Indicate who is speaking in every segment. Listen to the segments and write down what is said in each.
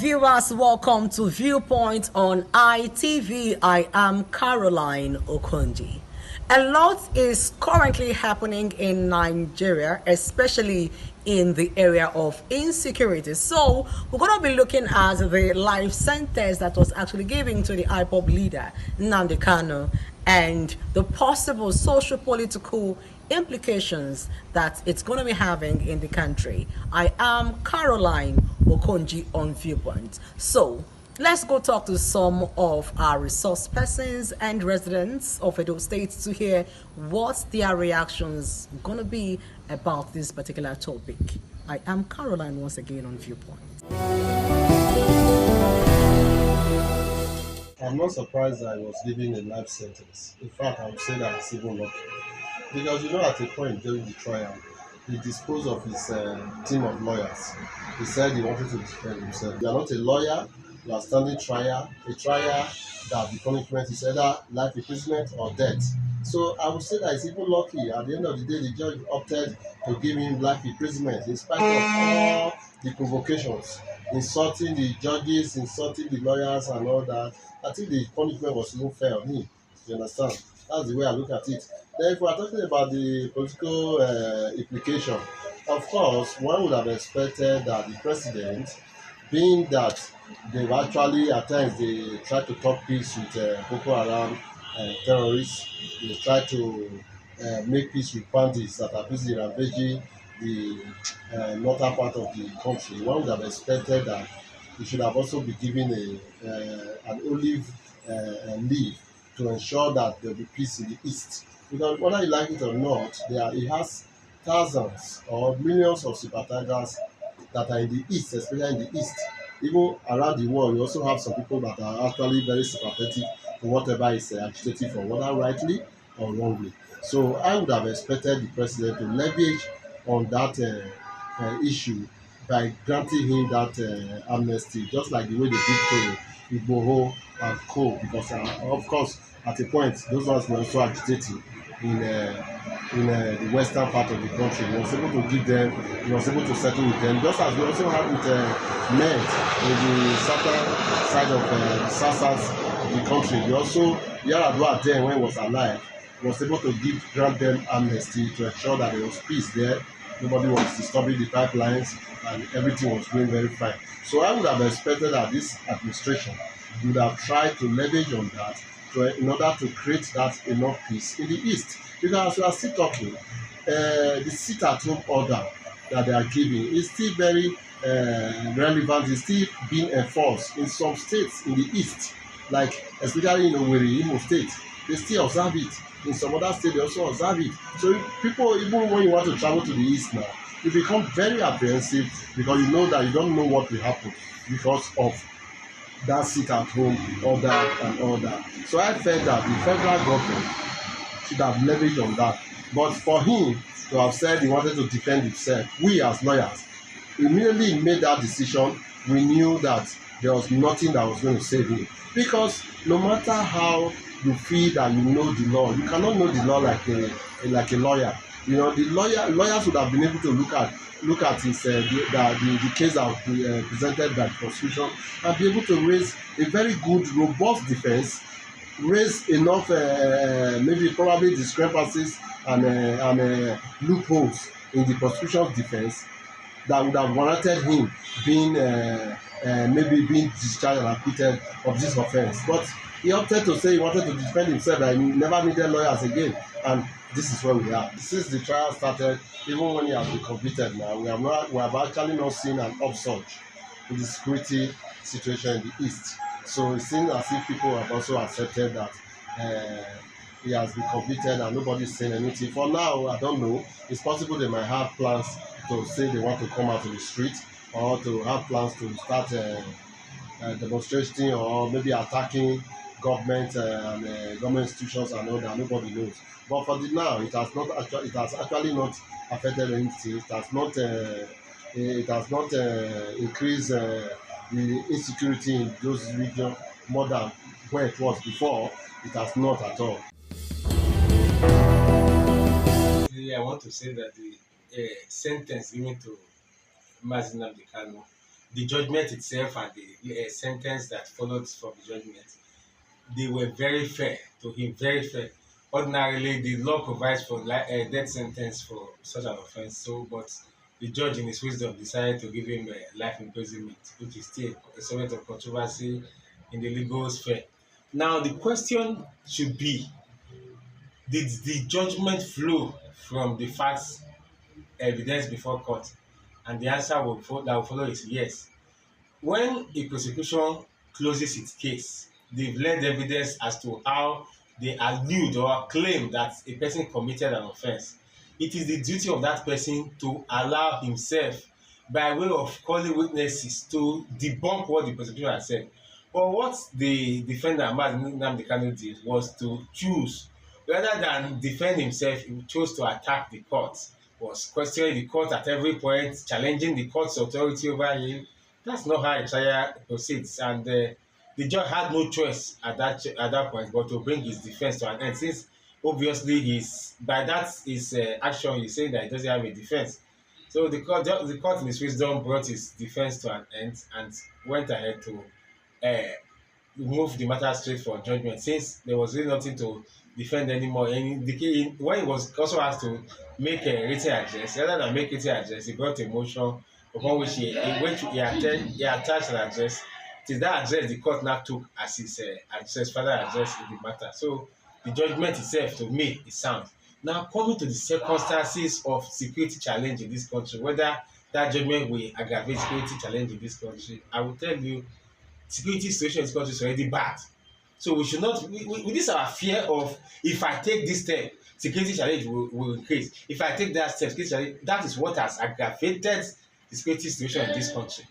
Speaker 1: viewers, welcome to Viewpoint on ITV. I am Caroline Okonji. A lot is currently happening in Nigeria, especially in the area of insecurity. So we're going to be looking at the life sentence that was actually given to the IPOB leader, Nnamdi Kanu, and the possible socio-political implications that it's going to be having in the country. I am Caroline Okonji on Viewpoint. So let's go talk to some of our resource persons and residents of Edo State to hear what their reactions going to be about this particular topic. I am Caroline once again on Viewpoint.
Speaker 2: I'm not surprised that I was given a life sentence. In fact, I would say that it's even lucky. Because at a point during the trial, he disposed of his team of lawyers. He said he wanted to defend himself. You are not a lawyer, you are standing trial, a trial that the punishment is either life imprisonment or death. So I would say that it's even lucky. At the end of the day, the judge opted to give him life imprisonment in spite of all the provocations, insulting the judges, insulting the lawyers and all that. I think the punishment was even fair on him. You understand? That's the way I look at it. Then if we are talking about the political implication, of course, one would have expected that the president, being that they've actually at times they try to talk peace with Boko Haram terrorists, they try to make peace with bandits that are busy ravaging the northern part of the country. One would have expected that he should have also been given an olive leaf to ensure that there will be peace in the east. Because whether you like it or not, he has thousands or millions of sympathizers that are in the east, especially in the east. Even around the world, you also have some people that are actually very sympathetic to whatever is agitating for, whether rightly or wrongly. So I would have expected the president to leverage on that issue by granting him that amnesty, just like the way they did to Igboho and Co. Because of course, at a point, those ones were also agitating in the western part of the country. He was able to give them, he was able to settle with them, just as we also had with men in the southern side of the south of the country. We also, Yaradua then, when he was alive, was able to grant them amnesty to ensure that there was peace there. Nobody was disturbing the pipelines and everything was going very fine. So I would have expected that this administration would have tried to leverage on that in order to create that enough peace in the east. Because as we are still talking, the sit-at-home order that they are giving is still very relevant, is still being enforced in some states in the east, like especially in Owerri, Imo State. They still observe it. In some other states, they also observe it. So people, even when you want to travel to the east now, you become very apprehensive because you know that you don't know what will happen because of that sit-at-home order and all that. So I felt that the federal government should have leveraged on that. But for him to have said he wanted to defend himself, we as lawyers, immediately he made that decision, we knew that there was nothing that was going to save him. Because no matter how you feel that you know the law, you cannot know the law like a lawyer. The lawyers would have been able to look at his the case that was presented by the prosecution and be able to raise a very good, robust defense, raise enough maybe probably discrepancies and loopholes in the prosecution's defense that would have warranted him being maybe being discharged and acquitted of this offence. But he opted to say he wanted to defend himself, that he never needed lawyers again, and this is where we are. Since the trial started, even when he has been convicted now, we have actually not seen an upsurge in the security situation in the east. So it seems as if people have also accepted that he has been convicted and nobody's saying anything. For now, I don't know. It's possible they might have plans to say they want to come out to the street, or to have plans to start demonstrating or maybe attacking government and government institutions and all that. Nobody knows. But for the now, it has actually not affected anything. It has not increased the insecurity in those regions more than where it was before. It has not at all.
Speaker 3: I want to say that the sentence given to Mazi Nnamdi Kanu the judgment itself and the sentence that followed from the judgment, they were very fair to him, very fair. Ordinarily, the law provides for death sentence for such an offense. So, but the judge, in his wisdom, decided to give him life imprisonment, which is still a subject of controversy in the legal sphere. Now, the question should be: did the judgment flow from the facts, evidence before court? And the answer that will follow is yes. When a prosecution closes its case, they've learned evidence as to how they allude or claim that a person committed an offense. It is the duty of that person to allow himself, by way of calling witnesses, to debunk what the prosecution has said. But what the defendant, Mazi Nnamdi Kanu, did was to choose, rather than defend himself, he chose to attack the court, was questioning the court at every point, challenging the court's authority over him. That's not how a trial proceeds, and the judge had no choice at that point but to bring his defense to an end, since obviously by that his action, he's saying that he doesn't have a defense. So the court in his wisdom brought his defense to an end and went ahead to move the matter straight for judgment, since there was really nothing to defend anymore. And when he was also asked to make a written address, rather than make written address, he brought a motion upon which he attached an address. It is that address the court now took as his further address in the matter. So the judgment itself, to me, is sound. Now, coming to the circumstances of security challenge in this country, whether that judgment will aggravate security challenge in this country, I will tell you, security situation in this country is already bad. So we should not, with this our fear of, if I take this step, security challenge will increase. If I take that step, security challenge, that is what has aggravated the security situation in this country.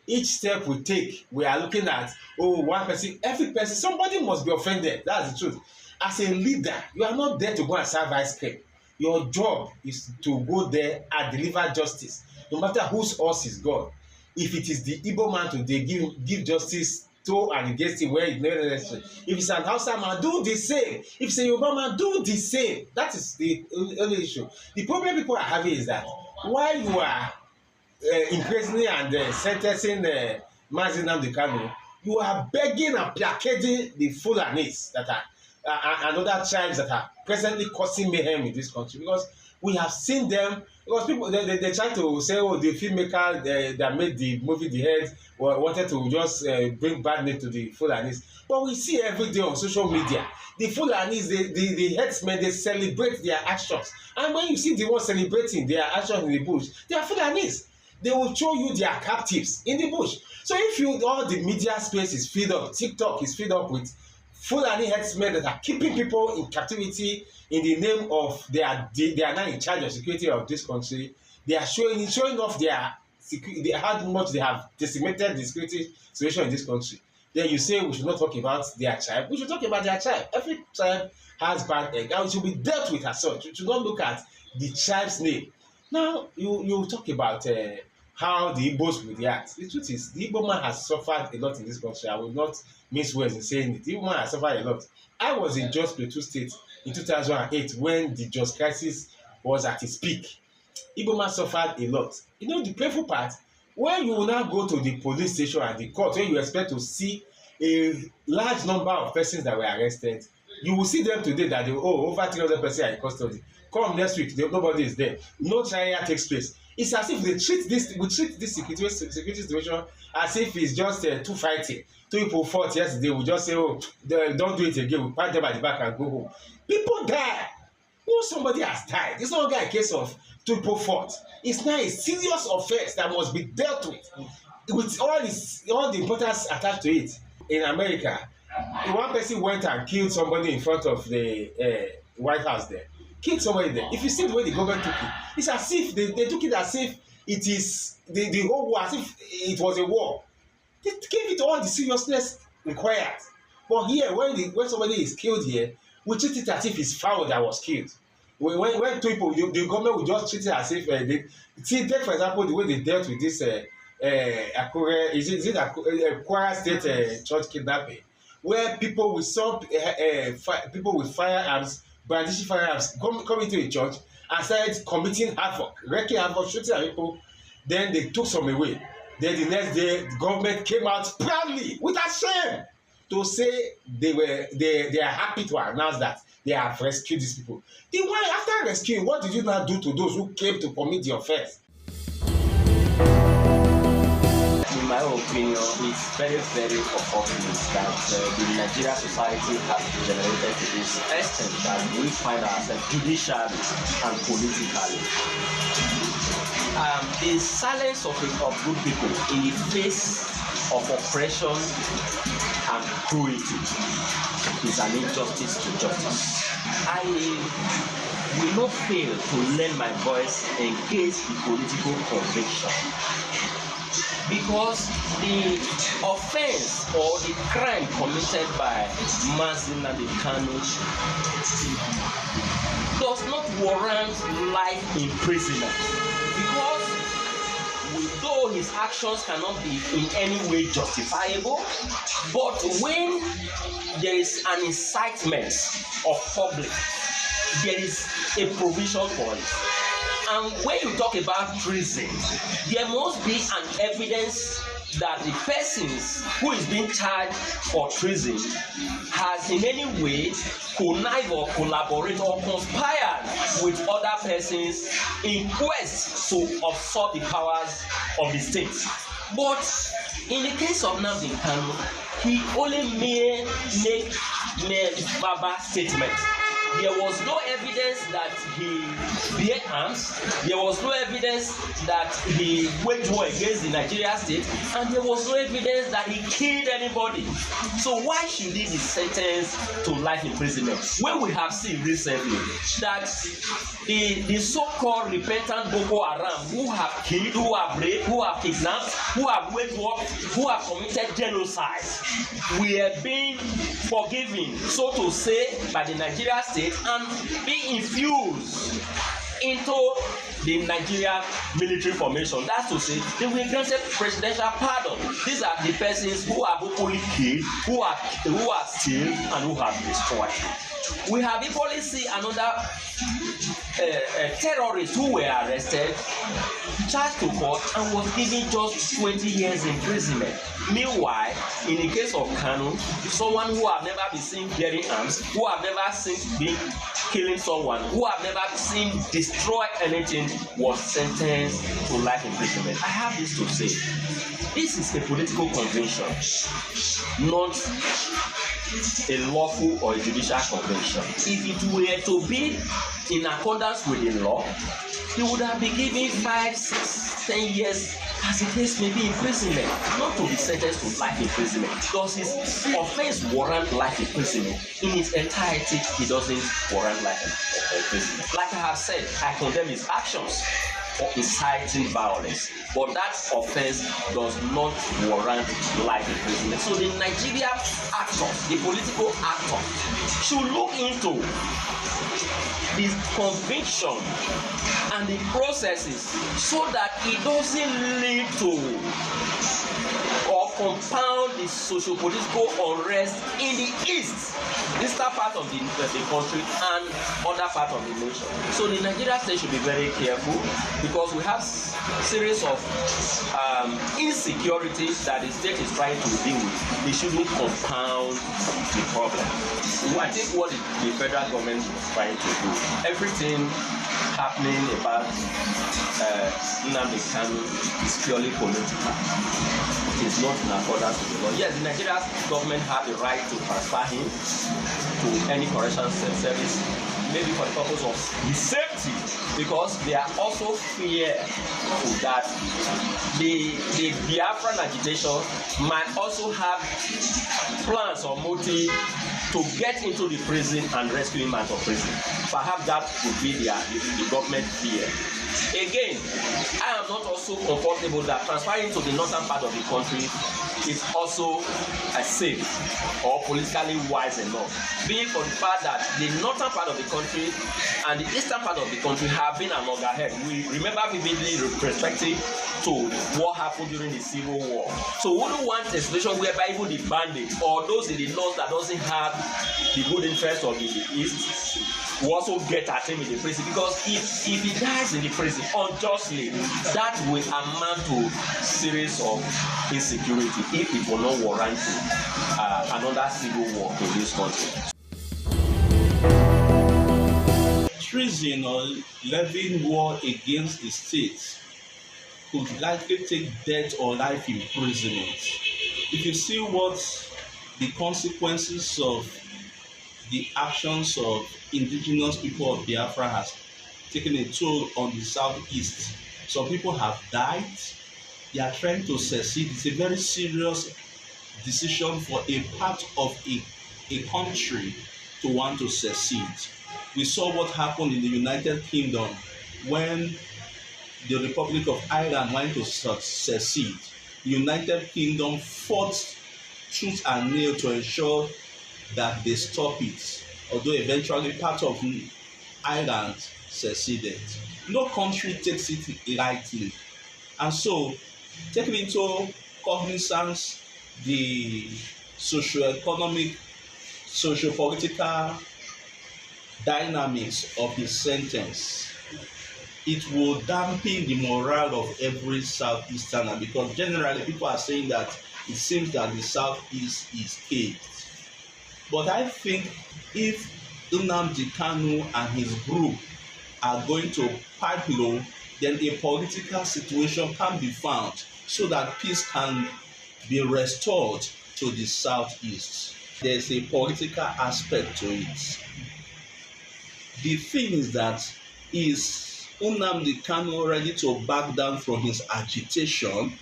Speaker 3: Each step we take, we are looking at, one person, every person, somebody must be offended. That's the truth. As a leader, you are not there to go and serve ice cream. Your job is to go there and deliver justice, no matter whose horse is God. If it is the Igbo man today, give justice to and against him where it's not necessary. If it's an Hausa man, do the same. If it's a Yoruba man, do the same. That is the only issue. The problem people are having is that while you are imprisoning and sentencing Mazi Nnamdi Kanu, you are begging and placarding the Fulanis that are and other tribes that are presently causing mayhem in this country, because we have seen them. Because people they try to say, the filmmaker that made the movie The Head wanted to just bring bad name to the Fulanis, but we see every day on social media the Fulanis, the headsmen, they celebrate their actions, and when you see the ones celebrating their actions in the bush, they are Fulanis. They will show you their captives in the bush. So if all the media space is filled up, TikTok is filled up with Fulani headsmen that are keeping people in captivity in the name of they are now in charge of security of this country. They are showing off how much they have decimated the security situation in this country. Then you say we should not talk about their tribe. We should talk about their tribe. Every tribe has bad egg and it should be dealt with as such. You should not look at the tribe's name. Now you talk about how the Igbos will react. The truth is, the Igbo man has suffered a lot in this country. I will not mince words in saying it. The Igbo man has suffered a lot. I was in Jos Plateau State in 2008 when the Jos crisis was at its peak. Igbo man suffered a lot. You know the painful part? When you will now go to the police station and the court, when you expect to see a large number of persons that were arrested, you will see them today that over 300 persons are in custody. Come next week, nobody is there. No trial takes place. It's as if we treat this security situation as if it's just two fighting. Two people fought yesterday. We just say, don't do it again. We pat them at the back and go home. People die. When somebody has died, it's not a case of two people fought. It's now a serious offense that must be dealt with all the importance attached to it. In America, one person went and killed somebody in front of the White House there. Killed somebody there. If you see the way the government took it, it's as if they took it as if it is the whole war, as if it was a war. They gave it all the seriousness required. But here, when somebody is killed here, we treat it as if it's foul that was killed. When people, the government will just treat it as if take for example the way they dealt with this Akure, is it Kwara State church kidnapping, where people with people with firearms, brandishing firearms, come into a church and started committing havoc, wreaking havoc, shooting at people. Then they took some away. Then the next day, the government came out proudly, without shame, to say they are happy to announce that they have rescued these people. Then why, after rescuing, what did you now do to those who came to commit the offense?
Speaker 4: In my opinion, it's very, very unfortunate that the Nigerian society has degenerated to this extent that we find ourselves judicially and politically. The silence of good people in the face of oppression and cruelty is an injustice to justice. I will not fail to lend my voice against the political conviction, because the offense or the crime committed by Mazi Nnamdi Kanu does not warrant life imprisonment, because though his actions cannot be in any way justifiable, but when there is an incitement of public, there is a provision for it. And when you talk about treason, there must be an evidence that the persons who is being charged for treason has in any way connived or collaborated or conspired with other persons in quest to usurp the powers of the state. But in the case of Nnamdi Kanu, he only made verbal statement. There was no evidence that he bear arms. There was no evidence that he waged war against the Nigerian state, and there was no evidence that he killed anybody. So why should he be sentenced to life imprisonment when we have seen recently that the so-called repentant Boko Haram who have killed, who have raped, who have kidnapped, who have waged war, who have committed genocide, we are being forgiven, so to say, by the Nigerian state and be infused into the Nigerian military formation. That's to say, they will grant presidential pardon. These are the persons who have openly killed, who have steal, and who have destroyed. We have equally seen another terrorist who were arrested, charged to court, and was given just 20 years imprisonment. Meanwhile, in the case of Kanu, someone who have never been seen bearing arms, who have never seen being killing someone, who have never seen destroy anything, was sentenced to life imprisonment. I have this to say: this is a political convention, not a lawful or a judicial convention. If it were to be in accordance with the law, he would have been given 5, 6, 10 years, as the case may be, imprisonment, not to be sentenced to life imprisonment. Does his offense warrant life imprisonment? In its entirety, he doesn't warrant life imprisonment. Like I have said, I condemn his actions for inciting violence, but that offense does not warrant life imprisonment. So the Nigeria actors, the political actors, should look into the conviction and the processes so that it doesn't lead to or compound the socio-political unrest in the eastern part of the country and other part of the nation. So the Nigerian state should be very careful, because we have series of insecurity that the state is trying to deal with. They shouldn't compound the problem. I think what the federal government is trying to do, everything happening about Nnamdi Kanu is purely political. It is not in accordance with the law. Yes, the Nigerian government have the right to transfer him to any correctional service, maybe for the purpose of his safety, because they are also fearful that the Biafran agitation might also have plans or motive to get into the prison and rescue him out of prison. Perhaps that would be the government fear. Again, I am not also comfortable that transferring to the northern part of the country is also safe or politically wise enough, being for the fact that the northern part of the country and the eastern part of the country have been an loggerhead. We remember vividly respecting to what happened during the Civil War. So we don't want a situation whereby even the bandits or those in the north that doesn't have the good interest of the east will also get at him in the prison, because if he dies in the prison unjustly, that will amount to series of insecurity if it will not warrant another civil war in this country.
Speaker 5: Treason or levying war against the state could likely take death or life imprisonment. If you see what the consequences of the actions of indigenous people of Biafra has taken a toll on the southeast, some people have died. They are trying to secede. It's a very serious decision for a part of a country to want to secede. We saw what happened in the United Kingdom when the Republic of Ireland wanted to secede. The United Kingdom fought tooth and nail to ensure that they stop it, although eventually part of Ireland seceded. No country takes it lightly, and so taking into cognizance the socio-economic, socio-political dynamics of the sentence, it will dampen the morale of every Southeasterner, because generally people are saying that it seems that the Southeast is caged. But I think if Nnamdi Kanu and his group are going to pipe low, then a political situation can be found so that peace can be restored to the Southeast. There's a political aspect to it. The thing is that, is Nnamdi Kanu ready to back down from his agitation?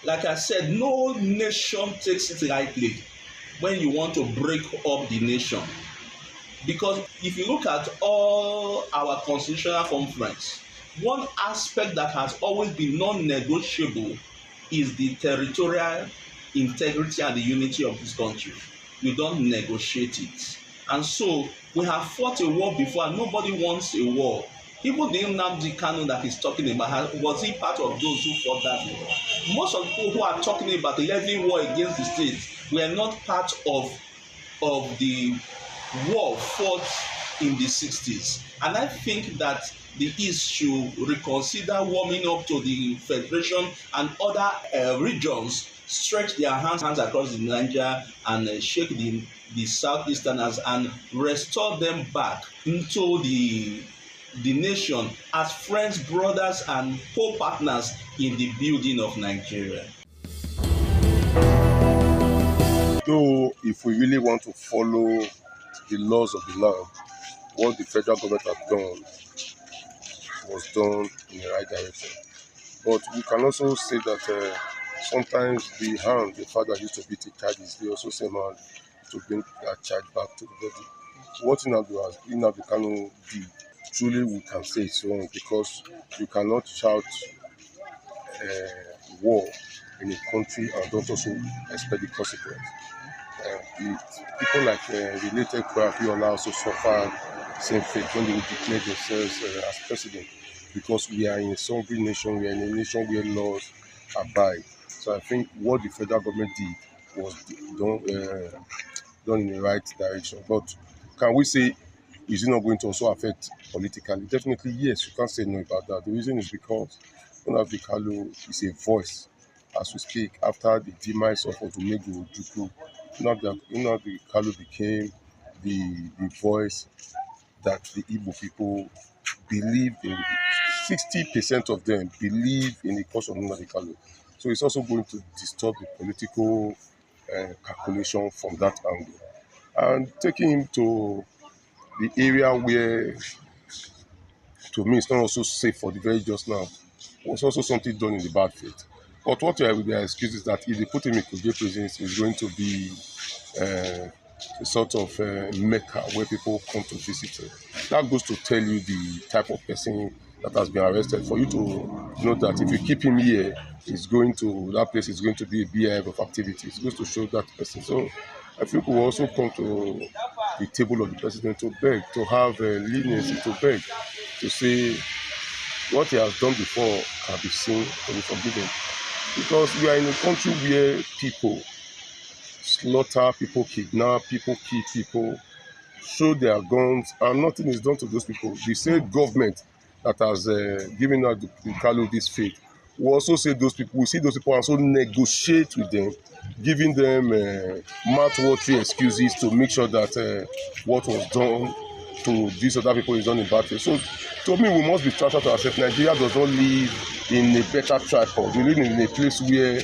Speaker 5: Like I said, no nation takes it lightly when you want to break up the nation. Because if you look at all our constitutional conference, one aspect that has always been non-negotiable is the territorial integrity and the unity of this country. We don't negotiate it. And so we have fought a war before, and nobody wants a war. Even the Nnamdi Kanu that he's talking about, was he part of those who fought that war? Most of the people who are talking about the levying war against the state were not part of the war fought in the 60s. And I think that the East should reconsider warming up to the Federation and other regions, stretch their hands across the Niger and shake the Southeasterners and restore them back into the nation as friends, brothers, and co-partners in the building of Nigeria.
Speaker 2: Though, if we really want to follow the laws of the land, what the federal government has done was done in the right direction. But we can also say that sometimes the hand the father used to beat the child is the also same hand to bring that child back to the body. What Nnamdi Kanu did, truly we can say it's wrong, because you cannot shout war in a country and don't also expect the consequence. People like related Abiola also suffer same fate when they declare themselves as president, because we are in a sovereign nation, we are in a nation where laws abide. So I think what the federal government did was done in the right direction. But can we say, is it not going to also affect politically? Definitely yes, you can't say no about that. The reason is because Nnamdi Kanu is a voice as we speak. After the demise of Odumegwu Ojukwu, Nnamdi Kanu became the voice that the Igbo people believe in. 60% of them believe in the cause of Nnamdi Kanu. So it's also going to disturb the political calculation from that angle. And taking him to the area where, to me, it's not also safe for the very just now, was also something done in the bad faith. But what will be their excuse is that if they put him in Kuje prison, it's going to be a sort of mecca where people come to visit him. That goes to tell you the type of person that has been arrested. For you to know that if you keep him here, that place is going to be a beehive of activities. It goes to show that person. So I think we will also come to the table of the president to beg, to have leniency, to beg, to say what he has done before can be seen and be forgiven. Because we are in a country where people slaughter, people kidnap, people kill people,
Speaker 6: show their guns, and nothing is done to those people. The same government that has given out the Kalu this fate will also say those people, we see those people and also negotiate with them, giving them mouth-watering excuses to make sure that what was done to these other people is done in bad faith. So to me, we must be transparent to ourselves. Nigeria does not live in a better tripod. We live in a place where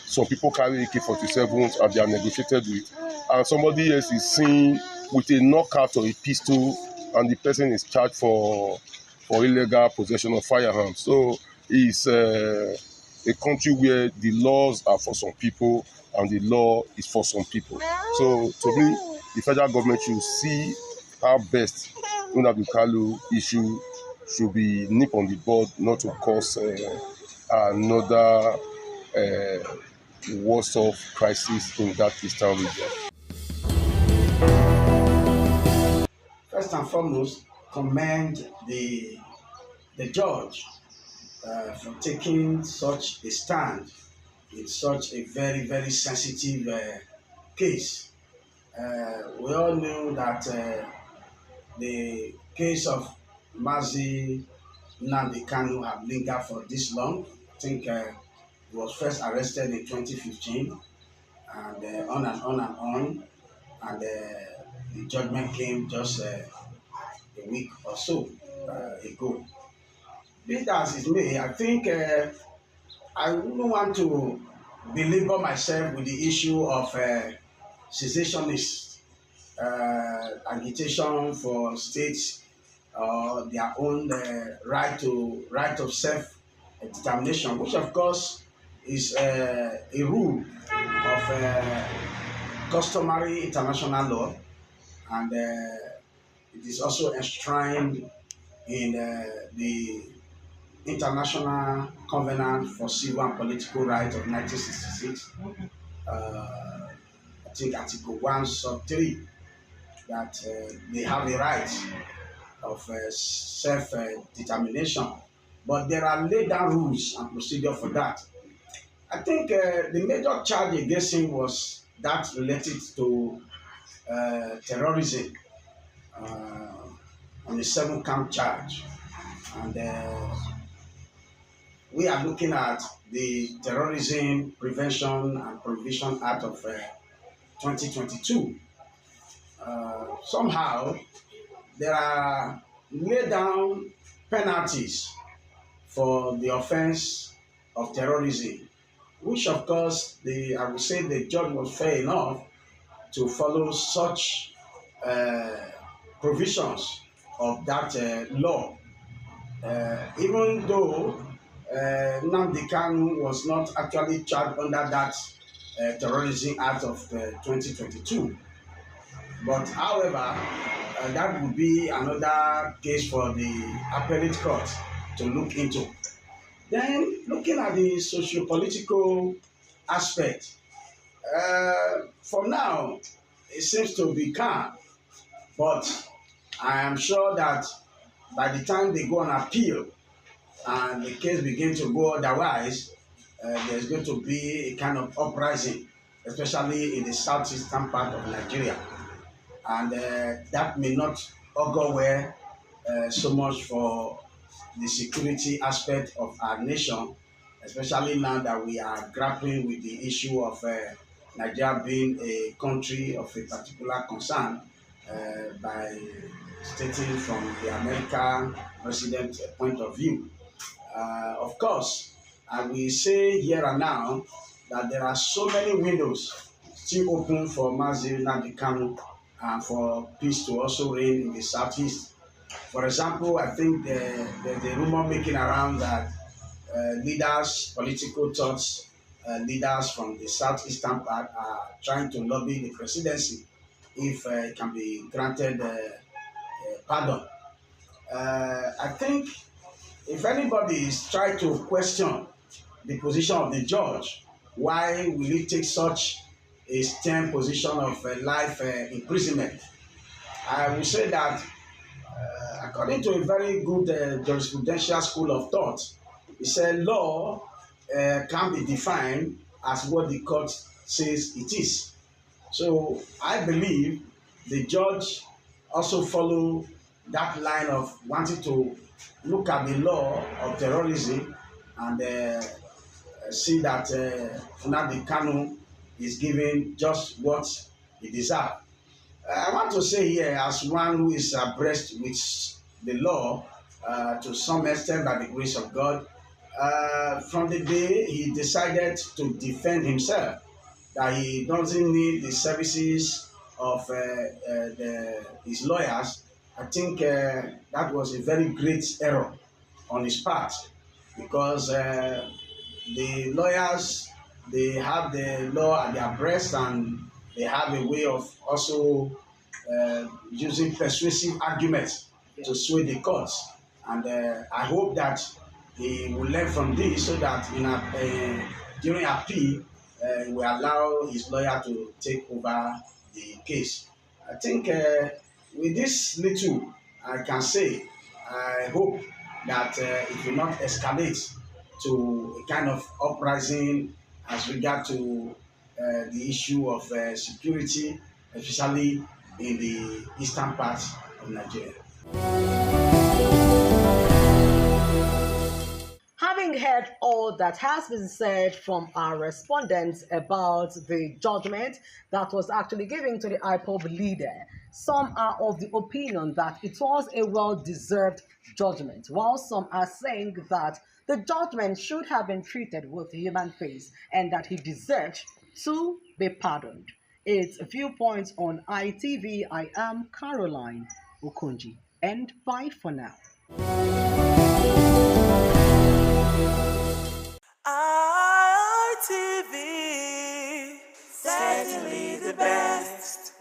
Speaker 6: some people carry AK-47s and they are negotiated with, and somebody else is seen with a knockout or a pistol, and the person is charged for illegal possession of firearms. So it's a country where the laws are for some people and the law is for some people. So to me, the federal government should see how best Nnamdi Kanu issue should be nipped on the bud, not to cause another worse off crisis in that eastern region.
Speaker 7: First and foremost, commend the judge for taking such a stand in such a very, very sensitive case. We all knew that the case of Mazi Nnamdi Kanu have lingered for this long. I think he was first arrested in 2015, and on and on and on, and the judgment came just a week or so ago. Be that as it may, I think I wouldn't want to belabor myself with the issue of cessationist agitation for states their own right of self-determination, which of course is a rule of customary international law, and it is also enshrined in the International Covenant for Civil and Political Rights of 1966. I think Article 1, Sub 3, that they have a right of self-determination, but there are laid down rules and procedure for that. I think the major charge against him was that related to terrorism on a 7-count charge, and we are looking at the Terrorism Prevention and Prohibition Act of 2022. Somehow, there are laid down penalties for the offense of terrorism, which of course I would say the judge was fair enough to follow such provisions of that law, even though Nnamdi Kanu was not actually charged under that Terrorism Act of 2022. But however, that would be another case for the appellate court to look into. Then, looking at the socio-political aspect, for now, it seems to be calm, but I am sure that by the time they go on appeal and the case begins to go otherwise, there's going to be a kind of uprising, especially in the southeastern part of Nigeria. And that may not augur well so much for the security aspect of our nation, especially now that we are grappling with the issue of Nigeria being a country of a particular concern by stating from the American president point of view. Of course, I will say here and now that there are so many windows still open for Mazi Nnamdi Kanu and for peace to also reign in the southeast. For example, I think there's a rumor making around that leaders, political thoughts, leaders from the southeastern part are trying to lobby the presidency if it can be granted pardon. I think if anybody is trying to question the position of the judge, why will he take such a stern position of life imprisonment? I will say that according to a very good jurisprudential school of thought, it said law can be defined as what the court says it is. So I believe the judge also follow that line of wanting to look at the law of terrorism and see that Nnamdi Kanu is given just what he deserves. I want to say here, as one who is abreast with the law to some extent by the grace of God, from the day he decided to defend himself, that he doesn't need the services of his lawyers, I think that was a very great error on his part, because the lawyers, they have the law at their breast, and they have a way of also using persuasive arguments to sway the courts. And I hope that he will learn from this, so that during appeal, he will allow his lawyer to take over the case. I think with this little, I can say, I hope that it will not escalate to a kind of uprising as regard to the issue of security, especially in the eastern part of Nigeria.
Speaker 1: Having heard all that has been said from our respondents about the judgment that was actually given to the IPOB leader, some are of the opinion that it was a well-deserved judgment, while some are saying that the judgment should have been treated with human face and that he deserved to be pardoned. It's Viewpoints on ITV. I am Caroline Okonji, and bye for now.
Speaker 8: ITV, certainly the best.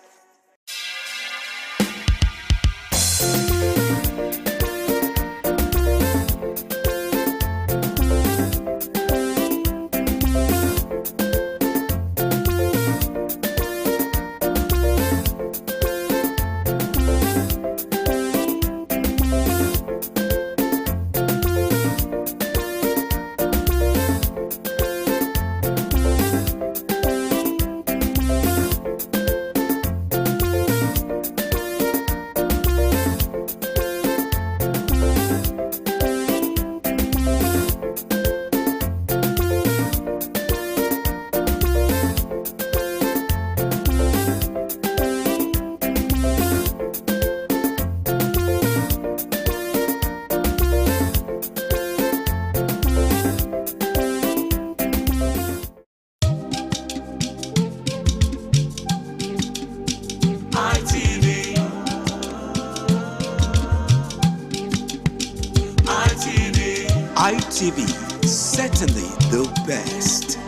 Speaker 9: ITV, certainly the best.